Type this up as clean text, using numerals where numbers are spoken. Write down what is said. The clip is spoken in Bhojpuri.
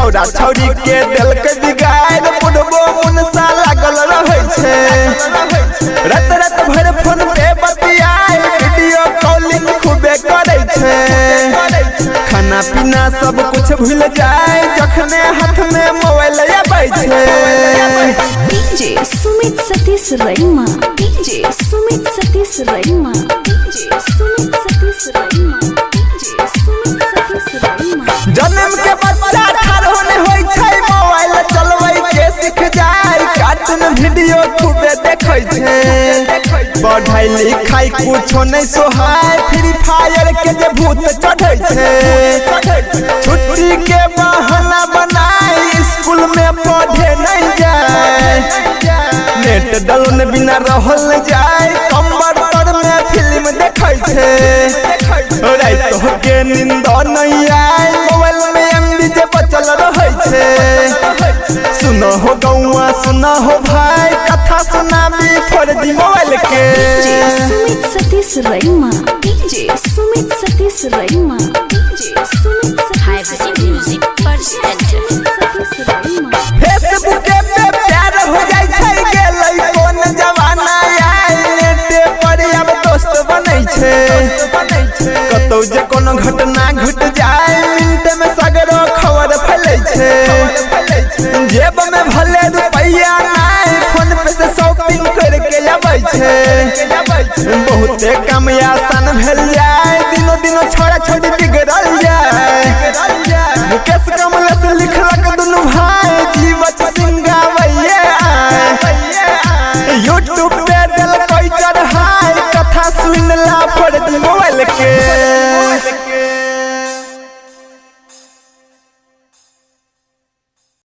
छौरा छौरी के दिल के बिगाड़ बुढ़बो मुनसा लागल रहे छे रात रात भर फोन पे बतियाए वीडियो कॉलिंग खूबे करे छे खाना पीना सब कुछ भूल जाए जखने हाथ में मोबाइल आबै छे DJ Sumit Satish Raima DJ Sumit Satish Raima DJ Sumit Satish Raima DJ Sumit Satish रैमा जन्म के बच्चा ठार होने होई छै मोबाइल चलबै के सीख जाए कार्टून वीडियो खूबे देखै छे पढ़ाई लिखाई कुछो नहीं सोहाय फ्री फायर के जे भूत चढ़ै छे छुट्टी के बहाना बनाए स्कूल में पढ़े नहीं जाए नेट डाउन बिना रहल जाए कमर पर में फिल्म देखै छे रात के नींद नहीं आए मोबाइल में एमबी जे बचल रहै छे सुनो हो गौआ सुना हो भाई कथा सुनाबी फर्जी मोबाइल के DJ Sumit Satish Raima DJ Sumit Satish Raima DJ Sumit Satish music percent Satish Raima Facebook पे प्यार हो जाय छै गेलै कोन जमाना आय नेट पर अब दोस्त बनै छै कतौ जे कोनो घटना घट जाए मिनट में सगरो खबर फैलै छै जेब में भले रुपया नहीं फोन पे से शॉपिंग करके आबै छे बहुते कम आसान भेल जाए दिनो दिनो छोरा छोरी बिगड़ल